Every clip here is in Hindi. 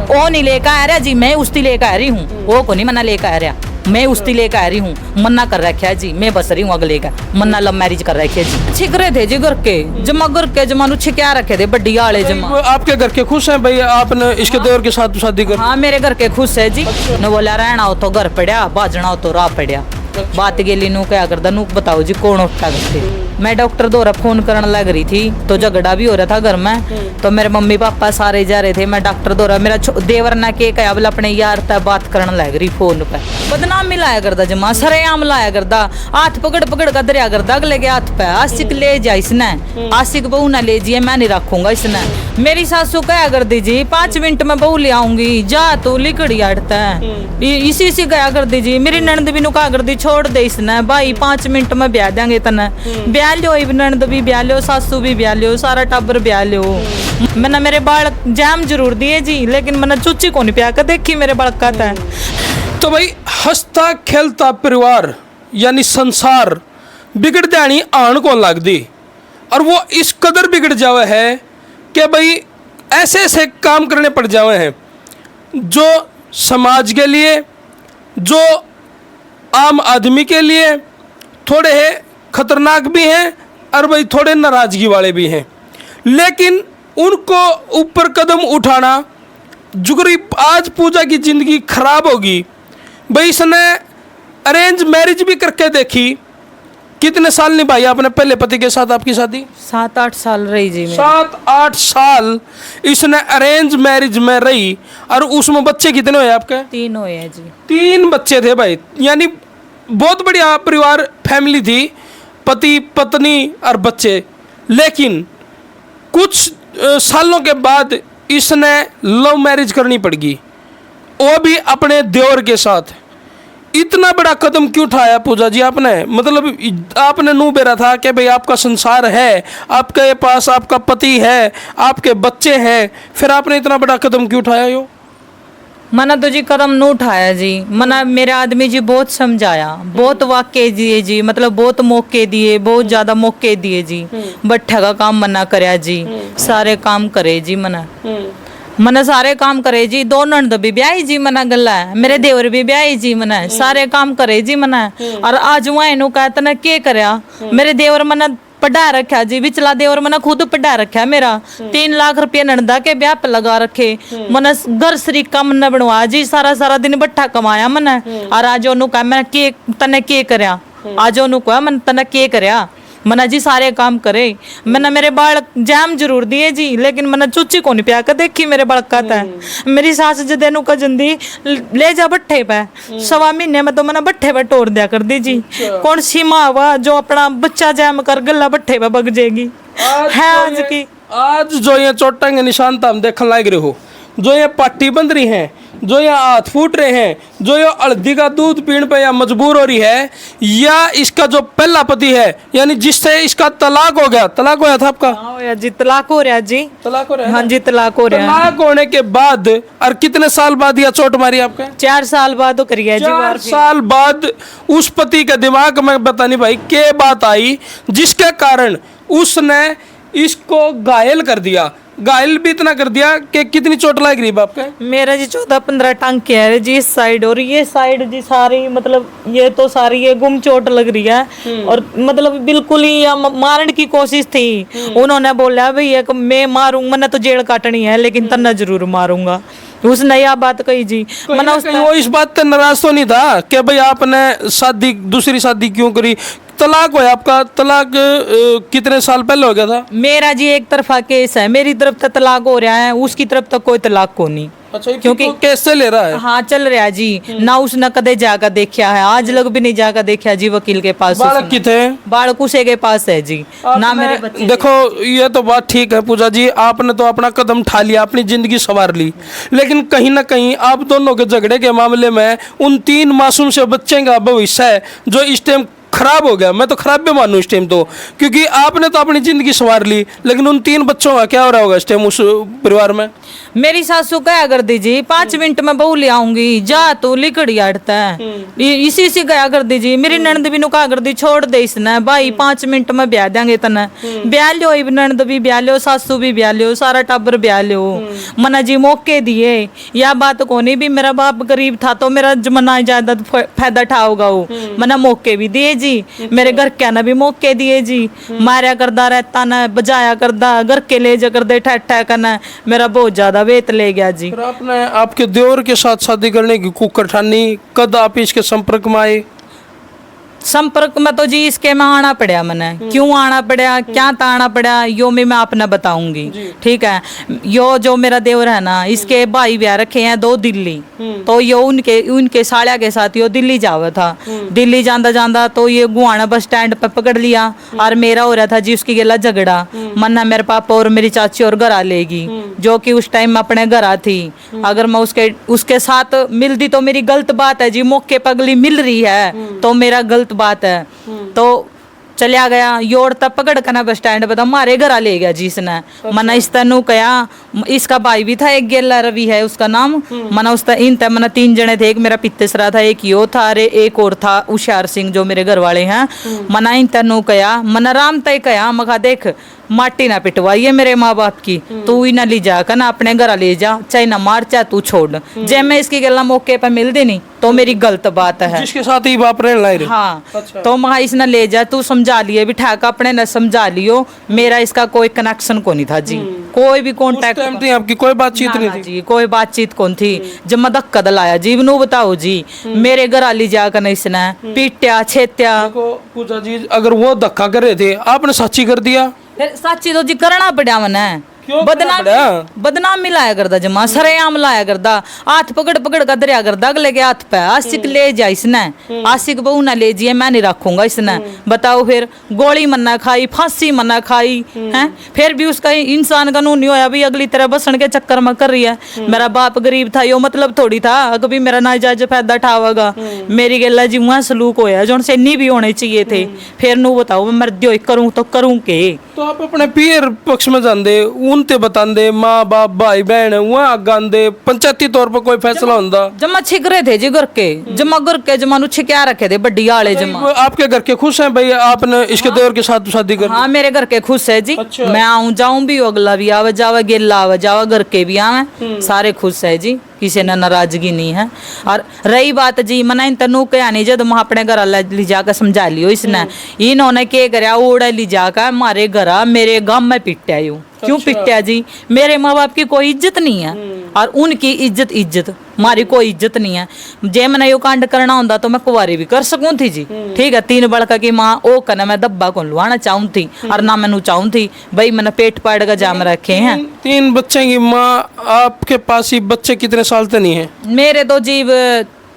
वो नहीं लेकर आ रहा जी, मैं उसती लेकर आ रही हूँ, वो को नहीं मना लेकर आ रहा, मैं उसती लेकर आ रही हूँ। मन्ना कर रखा है जी, मैं बस रही हूँ अगले का, मन्ना लव मैरिज कर रखे जी। छिक रहे थे जी घर के जमा नु छिक्या रखे थे बड्डी आले जमा। आपके घर के खुश हैं भाई आपने इसके देवर के साथ शादी कर? हाँ मेरे घर के खुश है जी। न बोला रहना हो तो घर पड़ा, बाजना हो तो राह पड़ा। बात गेली नू क्या करदा नू बताओ जी, कौन उठता करते। मैं डॉक्टर द्वारा फोन करने लग रही थी तो झगड़ा भी हो रहा था घर में, तो मेरे मम्मी पापा सारे जा रहे थे। मैं डॉक्टर द्वारा मेरा देवर ना के कहा बोला अपने यार तक बात करने लग रही फोन पे, बदनाम मिलाया करदा जमा, सरेआम लाया करदा, हाथ पकड़ पकड़ कर दरिया करदा अगले के हाथ पे। आशिक ले जा इसने, आशिक बहू ना ले जिए, मैं नहीं रखूंगा इसने। मेरी सासू कहा कर दीजिए 5 मिनट में बहू ले आऊंगी, जा तू लिकड़ी अड़ता है इसी से कहा कर दीजिए। मेरी ननद भी नु कहा कर दी छोड़ दे इसने भाई, 5 मिनट में ब्याह देंगे तने। ब्याह लो, ननद भी ब्याह लो, सासू भी ब्याह लो, सारा टब्बर ब्याह लो। मैंने मेरे बाल जाम जरूर दिए जी, लेकिन मैंने चुच्ची को नहीं प्या कर देखी मेरे बाल का था। तो भाई हंसता खेलता परिवार यानी संसार बिगड़ जानी आन कौन लग दी, और वो इस कदर बिगड़ जावे है कि भाई ऐसे ऐसे काम करने पड़ जावे हैं जो समाज के लिए, जो आम आदमी के लिए थोड़े खतरनाक भी हैं और भाई थोड़े नाराजगी वाले भी हैं। लेकिन उनको ऊपर कदम उठाना जुगरी, आज पूजा की ज़िंदगी खराब होगी भाई। इसने अरेंज मैरिज भी करके देखी, कितने साल निभाई आपने पहले पति के साथ आपकी शादी? 7-8 साल रही जी मेरी। 7-8 साल इसने अरेंज मैरिज में रही, और उसमें बच्चे कितने हुए आपके? 3 हुए हैं जी। 3 बच्चे थे भाई, यानी बहुत बढ़िया परिवार फैमिली थी, पति पत्नी और बच्चे। लेकिन कुछ सालों के बाद इसने लव मैरिज करनी पड़गी, वो भी अपने देवर के साथ। इतना बड़ा कदम क्यों उठाया पूजा जी आपने? मतलब आपने नू बेरा था कि भाई आपका संसार है, आपके पास आपका पति है, आपके बच्चे हैं, फिर आपने इतना बड़ा कदम क्यों उठाया? यो मना तो जी कदम न उठाया जी, मना मेरे आदमी जी बहुत समझाया, बहुत वाक्य दिए जी, मतलब बहुत मौके दिए, बहुत ज्यादा मौके दिए जी। बट्ठा का काम मना करया जी, सारे काम करे जी मना सारे काम करे जी। 2 ननद भी ब्याही जी मना गला है, मेरे देवर भी ब्याही जी मना सारे काम करे जी मना। और आज वहाँ नु कहता ना के करया, मेरे देवर मना पढ़ा रखा जी, बिचला देवर मना खुद पढ़ा रखा मेरा। 3 लाख रुपया ननदा के ब्याह पे लगा रखे, मन घर सरीका मन बनवा जी, सारा दिन बट्ठा कमाया मन। और आज ओनू कहा मैं के तने के करया, आज ओनू कहा मन तने के करया, मना जी सारे काम करे। मैंने मेरे बाल जाम जरूर दिए जी, लेकिन मैंने चुच्ची को नहीं प्या कर देखी मेरे बाल का था। मेरी सास जदेनु का जंदी ले जा बट्ठे पे, 1.25 महीने में तो मैंने बट्ठे पे तोड़ दिया कर दी जी। कौन सी माँ हुआ जो अपना बच्चा जाम कर गला बट्ठे पे बग जाएगी है आज की। आज जो ये चोटा के निशान हम देखने लाग रहे हो, जो ये पट्टी बंध रही है, जो ये हाथ फूट रहे हैं, जो ये हल्दी का दूध पीने पे या मजबूर हो रही है, या इसका जो पहला पति है यानी जिससे इसका तलाक हो गया। तलाक होया था आपका? हाँ जी तलाक हो रहा जी। तलाक हो रहा है? हाँ जी तलाक हो रहा है। तलाक होने के बाद और कितने साल बाद यह चोट मारी आपके? 4 साल बाद तो करिए जी। 4 साल बाद उस पति के दिमाग में पता नहीं भाई क्या बात आई, जिसके कारण उसने इसको घायल कर दिया। घायल भी इतना कर दिया कि कितनी चोट लग रही बाप का? मेरा जी 14-15 टांके है जी इस साइड, और ये साइड जी सारी मतलब ये तो सारी ये गुम चोट लग रही है। और मतलब बिल्कुल ही मारने की कोशिश थी, उन्होंने बोला भाई ये मैं मारूं, मैंने तो जेल काटनी है लेकिन तन्ना जरूर मारूंगा। उसने यह बात कही जी। मैंने वो इस बात से नाराज तो नहीं था कि भाई आपने शादी दूसरी शादी क्यों करी? तलाक हो आपका, तलाक कितने साल पहले हो गया था? मेरा जी एक तरफा केस है, मेरी तरफ तक तलाक हो रहा है, उसकी तरफ तक कोई तलाक को नहीं। अच्छा, क्योंकि केस से ले रहा है? हाँ चल रहा है जी। ना उसने कदे जाकर देखा है, आज लग भी नहीं जाकर देखा जी वकील के पास। बालक कितने? बालक उसे के पास है जी, ना मेरे बच्चे। देखो ये तो बात ठीक है पूजा जी, आपने तो अपना कदम उठा लिया, अपनी जिंदगी संवार ली, लेकिन कहीं ना कहीं आप दोनों के झगड़े के मामले में उन 3 मासूम से बच्चे का भविष्य है जो इस टाइम खराब हो गया, मैं तो खराब भी मानूं इस टाइम तो, क्योंकि आपने तो अपनी जिंदगी संवार ली, लेकिन उन 3 बच्चों का क्या हो रहा होगा इस टाइम उस परिवार में? मेरी सासू क्या कर दीजिए 5 मिनट में बहू ले आऊंगी, जा तू लिकड़ी हटता है, इसी से गया कर दीजिए। मेरी ननद भी नु कहा कर दी छोड़ दे इसने भाई 5 मिनट में ब्याह देंगे तने, ब्याह लो, ननद भी ब्याह लो, सासू भी ब्याह लो, सारा टब्बर ब्याह लो। मना जी मौके दिए, या बात को नहीं भी मेरा बाप गरीब था तो मेरा जमना ज्यादा फायदा उठाओगा वो, मना मौके भी दिए जी, मेरे घर क्या ना भी मौके दिए जी, मारा करदा रहता ना, बजाया करदा, घर के ले जा कर दे ठहठा करना, मेरा बहुत ज्यादा वेत ले गया जी। फिर आपने आपके देवर के साथ शादी करने की कुकर ठानी, कद आप इसके संपर्क में आए? संपर्क में तो जी इसके में आना पड़ा मैंने, क्यों आना पड़ा, क्या आना पड़ा, यो मैं आपने बताऊंगी, ठीक है। यो जो मेरा देवर है ना, इसके भाई ब्याह रखे हैं 2 दिल्ली, तो यो उनके सालिया के साथ यो दिल्ली जावा था। दिल्ली जांदा जांदा तो ये गुआना बस स्टैंड पे पकड़ लिया, और मेरा हो रहा था जी उसकी गेला झगड़ा, मन्ना मेरे पापा और मेरी चाची और घर आ लेगी, जो कि उस टाइम में अपने घर आ थी। अगर मैं उसके साथ मिलती तो मेरी गलत बात है जी, मौके पगली मिल रही है तो मेरा गलत बात है। तो चलिया गया योड़ तब पकड़ कर ना बस स्टैंड पे, तो हमारे घर आ ले गया जी इसने। मना इस तनु कया, इसका भाई भी था एक, गेला रवि है उसका नाम, मना उस इन तय मना 3 जने थे, एक मेरा पित्तेसरा था, एक यो था, अरे एक और था उशार सिंह जो मेरे घर वाले हैं। मना इन तनु कया, मना राम तय कया, मखा देख माटी ना पिटवाइए मेरे माँ बाप की, तू ही ना ले जा कर ना अपने घर ले जा, चाहे ना मार चाहे तू छोड़। जब मैं इसकी गला मौके पर मिल देनी तो मेरी गलत बात है, जिसके साथ ही बाप रहने लग रहे। हाँ अच्छा। तो मैं इसने ले जा, तू समझा लिए बिठा कर अपने न समझा लियो, मेरा इसका कोई कनेक्शन को नहीं था जी, कोई भी उस कॉन्टेक्ट टाइम थी आपकी कोई बातचीत नहीं थी जी, कोई बातचीत कौन थी। जब मैं धक्का दलाया जी, नू बताओ जी, मेरे घर आली जाकर न इसने पीट्या छेत्या। देखो पूजा जी, अगर वो धक्का कर रहे थे आपने साची कर दिया, फिर साची तो जी करना पड़ा मने, क्यों करना पड़ा? बदनाम मिलाया करदा जमा, सरेआम लाया करदा, हाथ पकड़ पकड़ कर दरिया करदा अगले के हाथ पे, आशिक ले जा इसने, आशिक बहू ना ले जिए, मैं नहीं रखूंगा इसने। बताओ फिर गोली मन्ना खाई, फांसी मन्ना खाई है, फिर भी उसका इंसान कानून नहीं होया भी अगली तरह बसन के चक्कर में कर रही है। मेरा बाप गरीब था, यो मतलब थोड़ी था कभी मेरा नाजायज फायदा उठावेगा। मेरी गेला जी वहां सलूक होया जो से नहीं भी होने चाहिए थे। फिर नू बताओ मैं मर्द करूं तो करूं के? तो आप अपने पीर पक्ष में जाते उनते बताते, माँ बाप भाई बहन वहाँ आगांदे, पंचायती तौर पर कोई फैसला होता? जमा छिक रहे थे जी घर के, जमा घर के जमा नु छिक्या रखे थे बड्डी आले जमा। वो आपके घर के खुश हैं भाई आपने इसके देवर के साथ शादी कर? हाँ मेरे घर के खुश है जी। अच्छा। मैं आऊं जाऊं भी, अगला भी आवे जावे, गेला आवे जावे, घर के भी आवे, सारे खुश है जी, किसी ने नाराजगी नहीं है। और रही बात जी मना इन तनु के आने जब मैं अपने घर ले जाकर समझा लियो इसने, इन्होंने क्या करया ओड़ा ले जाकर मारे घर मेरे गांव में पिट्या यूं। क्यों पिट्या जी? मेरे माँ बाप की कोई इज्जत नहीं है, और उनकी इज्जत मारी कोई इज्जत नहीं है। जे मैंने यो कांड करना होता तो मैं कुंवारी भी कर सकूं थी जी, ठीक है। 3 बड़का की माँ ओ कने मैं दब्बा को लुआना चाहूं थी, और ना मैनू चाहूं थी भाई मैंने पेट पाड़ का जाम रखे हैं। 3 बच्चे की माँ आपके पास ही, बच्चे कितने साल तक नहीं है? मेरे तो जीव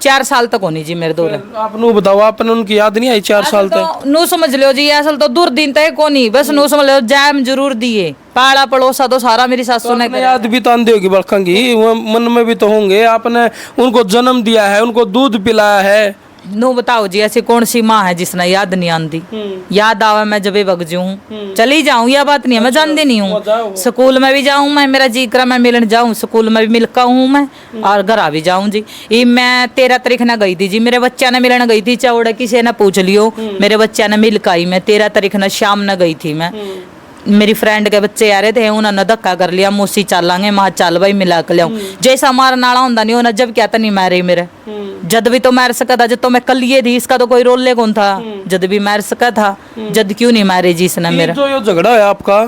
4 साल तक होनी जी मेरे दौरे। आप नू बताओ, आपने उनकी याद नहीं आई 4 साल तक? तो नू समझ लो जी, असल तो दूर दिन तक को नहीं, बस नू समझ लो जैम जरूर दिए, पाला पड़ोसा तो सारा मेरी सासू ने आपने याद भी तो आंधी होगी बड़का की, वो मन में भी तो होंगे। आपने उनको जन्म दिया है, उनको दूध पिलाया है। नू बताओ जी ऐसी कौन सी माँ है जिसने याद नहीं आती? याद आवा मैं जब वग जाऊं चली जाऊं, यह बात नहीं है, मैं जानती नहीं हूँ। स्कूल में भी जाऊं मैं, मेरा जी करा मैं मिलन जाऊं, स्कूल में भी मिलका हूँ मैं, और घर आ भी जाऊं जी। ये मैं 13 तारीख न गई थी जी, मेरे बच्चा ने मिलन गई थी चौड़ा, किसी ने पूछ लियो, मेरे बच्चा ने मिलका आई, मैं 13 तारीख न शाम न गई थी मैं। मेरी फ्रेंड के बच्चे आ रहे थे, उन्होंने धक्का कर लिया, मोसी चलांगे, मां चल भाई मिला के लियाऊं। जैसा मार नाला होंदा नहीं होना, जब क्या था नहीं मारे मेरे, जद भी तो मार सका था, जब तो मैं कल ये थी, इसका तो कोई रोल ले कौन था, जद भी मार सका था, जद क्यों नहीं मारे जी इसने मेरा। जो ये झगड़ा है आपका,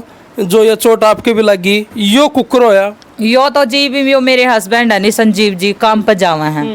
जो ये चोट आपके भी लगी, यो कुकर होया? यो तो जी भी यो मेरे हस्बैंड है नी संजीव जी, काम पर जावे हैं,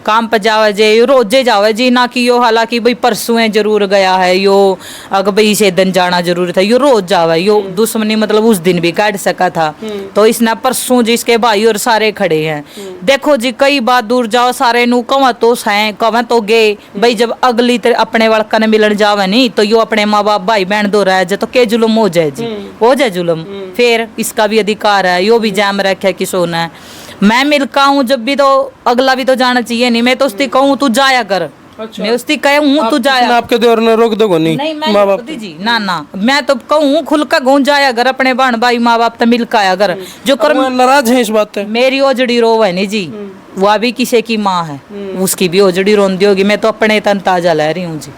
काम पर जावे जे रोजे जावे जी, ना कि यो हालांकि भाई परसों जरूर गया है यो, अगर भाई इसे दिन जाना जरूरी था, यो रोज जावे, यो दुश्मनी मतलब उस दिन भी काट सका था। तो इसने परसों जी इसके भाई और सारे खड़े हैं। देखो जी कई बार दूर जाओ सारे नू कवा तो सैं कवा तो गए भाई, जब अगली तरह अपने वड़का ने मिलन जावे नहीं तो यो अपने माँ बाप भाई बहन दो रह जाए तो के जुलम हो जाए जी, हो जाए जुलम। फिर इसका भी अधिकार है, यो भी जैम रखे कि सोना है। मैं मिलका हूँ जब भी तो अगला भी तो जाना चाहिए नहीं, मैं तो उसकी कहूँ तू जाया कर, अच्छा। मैं उसकी कहे हूँ तू जाया आपके देवर ने रोक दो नहीं नहीं मैं माँ रोक बाप दी जी ना ना मैं तो कहूँ खुल का गूं जाया अगर अपने बहन भाई माँ बाप तो मिल का आया अगर जो कर वो नाराज है इस बात से मेरी ओजड़ी रो है नहीं जी वह भी किसी की माँ है उसकी भी ओजड़ी रोंदी होगी मैं तो अपने तन ताजा ले रही हूँ जी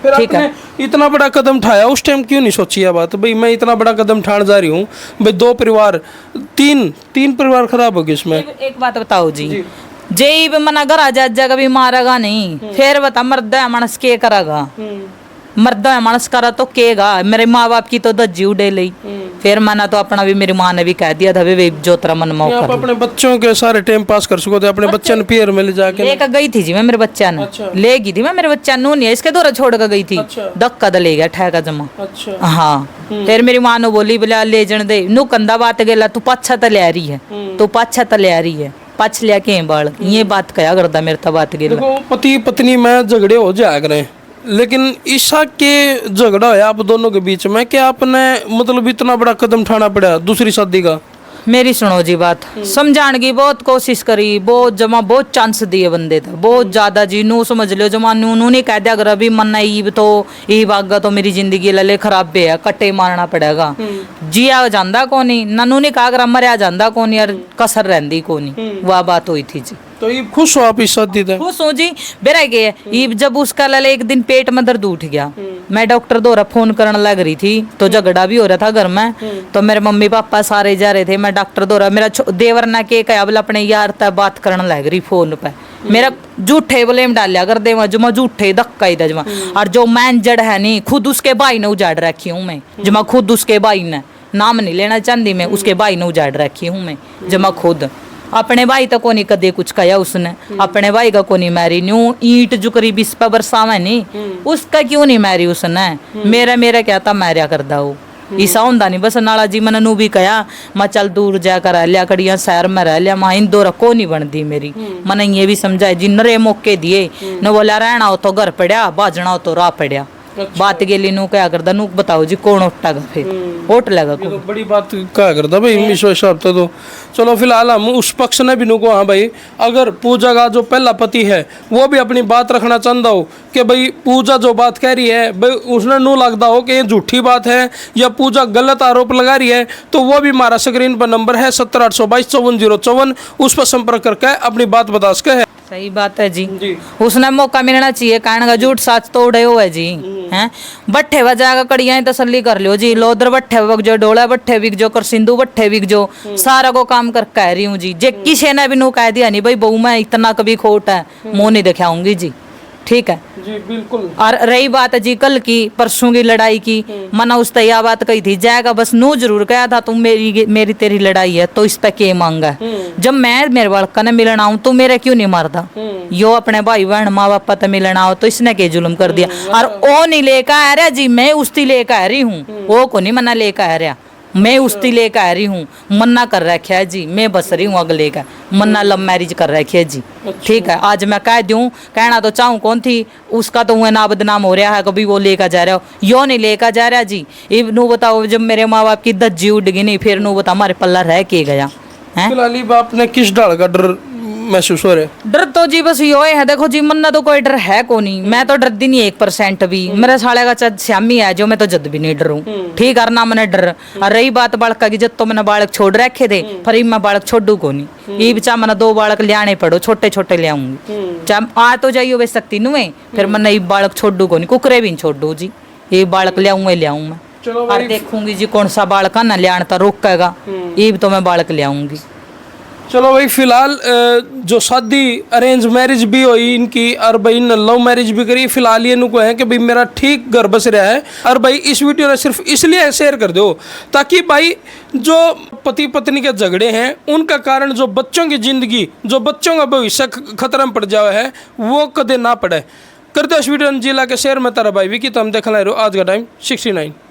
फिर ठीक है। आपने इतना बड़ा कदम उठाया उस टाइम क्यों नहीं सोची यह बात भाई मैं इतना बड़ा कदम उठाने जा रही हूँ भाई दो परिवार तीन परिवार खराब हो गए इसमें एक बात बताओ जी जेई भी मना घर आ जा कभी मारेगा नहीं फिर बता मर्द है मानस के करेगा मर्द है मानस करा तो केगा मेरे माँ बाप की तो दज्जी उड़े ली फिर मैंने तो अपना भी मेरी माँ ने भी कह दिया था वे जो तेरा मन मौका आप अपने बच्चों के सारे टाइम पास कर सको थे अपने बच्चे ने पियर में ले जाके लेकर गई थी जी मैं मेरे बच्चा ने अच्छा। ले गई थी मैं मेरे बच्चा नू नहीं इसके दौरा छोड़ कर गई थी अच्छा। धक्का तो ले गया ठहका जमा अच्छा हाँ फिर मेरी माँ ने बोली बोला ले जन दे नू कंधा बात गेला तू पाछा तो ले आ रही है तू पाछा तो ले आ रही है पछ लिया के बाल ये बात कया करता मेरे तो बात गेला देखो पति पत्नी में झगड़े हो जाया करें लेकिन ईशा के झगड़ा है आप दोनों के बीच में कि आपने मतलब इतना बड़ा कदम उठाना पड़ा दूसरी शादी का मेरी सुनो जी बात समझाने की बहुत कोशिश करी बहुत जमा बहुत चांस दिए बंदे था बहुत ज्यादा जी नू समझ लो जमा नू नहीं कह दिया अगर अभी मन ईब तो ईब आगा तो मेरी जिंदगी लले खराब भी है कट्टे मारना पड़ेगा जिया जांदा को नहीं ननू ने कहा अगर मरिया जांदा को नहीं यार कसर रहंदी को नहीं वह बात हुई थी जी तो ये खुश हो आप इस शादी से खुश हो जी बेरा गए ईब जब उसका लले एक दिन पेट में दर्द उठ गया मैं डॉक्टर द्वारा फोन करने लग रही थी तो झगड़ा भी हो रहा था घर में तो मेरे मम्मी पापा सारे जा रहे थे मैं डॉक्टर द्वारा मेरा देवर ना के कहा बोला अपने यार तक बात करने लग रही फोन पे मेरा झूठे ब्लेम डालिया कर दे जो मैं झूठे धक्का ही दजमा और जो मैन जड़ है नहीं खुद उसके भाई ने उजाड़ रखी हूँ मैं जो मैं खुद उसके भाई ने नाम नहीं लेना चाहती मैं उसके भाई ने उजाड़ रखी हूँ मैं जो मैं खुद अपने भाई तो कोनी कदे कुछ कया उसने अपने भाई का कोनी मारी न्यू ईंट जो करी बिस पर बरसावे नहीं उसका क्यों नहीं मारी उसने मेरा मेरा क्या था मारिया कर दाओ ईसा होंदा नहीं बस नाला जी मन नू भी कया मैं चल दूर जाकर रह लिया कड़िया शहर में रह लिया मां इंदौर को नहीं बनती मेरी मन ये भी समझाए जी नरे मौके दिए न बोला रहना हो तो घर पड़िया बाजना हो तो राह पड़िया बात के लिए नू क्या करदा नू बताओ जी कौन उठेगा फिर उठ लेगा तो बड़ी बात क्या करता भाई मिश्र साहब तो चलो फिलहाल हम उस पक्ष ने भी नुको हाँ भाई अगर पूजा का जो पहला पति है वो भी अपनी बात रखना चाहता हो कि भाई पूजा जो बात कह रही है भाई उसने नू लगता हो कि ये झूठी बात है या पूजा गलत आरोप लगा रही है तो वो भी हमारा स्क्रीन पर नंबर है 70 उस पर संपर्क करके अपनी बात बता सके है सही बात है जी उसने मौका मिलना चाहिए कहने का झूठ साच तोड़े हो है जी हैं बट्ठे बजागा कड़िया तसल्ली कर लियो जी लोदर बट्ठे वग जो डोला बट्ठे बिक जो कर सिंधु बट्ठे बिक जो सारा को काम कर कह रही हूँ जी जे किसी ने भी नू कह दिया नहीं भाई बहू मैं इतना कभी खोट है मुंह नहीं दिखाऊंगी जी ठीक है जी बिल्कुल और रही बात जी कल की परसों की लड़ाई की मना उस यह बात कही थी जाएगा बस नू जरूर कहा था तुम मेरी तेरी लड़ाई है तो इस पे के मांगा जब मैं मेरे बालका ने मिलना हूँ तो मेरा क्यों नहीं मारता यो अपने भाई बहन माँ बाप तो मिलना हो तो इसने के जुल्म कर दिया और ओ नहीं लेकर आ रहा जी मैं उसती लेकर आ रही हूँ वो को नहीं मना लेकर आ रहा मैं उसती लेकर आ रही हूँ मन्ना कर रखा है जी मैं बस रही हूँ अगले का मन्ना लव मैरिज कर रखी है जी ठीक है आज मैं कह दूँ कहना तो चाहूँ कौन थी उसका तो वह ना बदनाम हो रहा है कभी वो लेकर जा रहा हो यो नहीं लेकर जा रहा जी ये नू बताओ जब मेरे माँ बाप की दज्जी उड़ गई नहीं फिर नू बता हमारे पल्ला रह के गया है फिलहाल आपने किस डाल का डर महसूस हो रहा है डर तो जी बस यो है देखो जी मन्ना तो कोई डर है को नहीं मैं तो डरती नहीं 1% भी मेरे साले का चद श्यामी है जो मैं तो जद भी नहीं डरूं ठीक है ना मैंने डर और रही बात बालका की जब तो मैंने बालक छोड़ रखे थे फिर मैं बालक छोड़ू को नहीं ये बचा मैंने 2 बालक लियाने पड़ो छोटे छोटे ले आऊंगी चाहे आ तो जाइयो वे सकती नु फिर मैंने ये बालक छोड़ू को नहीं कुकरे भी नहीं छोड़ू जी ये बालक ले आऊं मैं और देखूंगी जी कौन सा बालक ना लियान तो रोकेगा ये तो मैं बालक ले आऊंगी। चलो भाई फिलहाल जो शादी अरेंज मैरिज भी हुई इनकी और भाई इन लव मैरिज भी करी फिलहाल ये नुको है कि भाई मेरा ठीक घर बस रहा है और भाई इस वीडियो ने सिर्फ इसलिए शेयर कर दो ताकि भाई जो पति पत्नी के झगड़े हैं उनका कारण जो बच्चों की जिंदगी जो बच्चों का भविष्य खतरे में पड़ जावा है वो कदे ना पड़े करते इस वीडियो जिला के शेयर में तारा भाई भी कि तुम देखना आज का टाइम 69।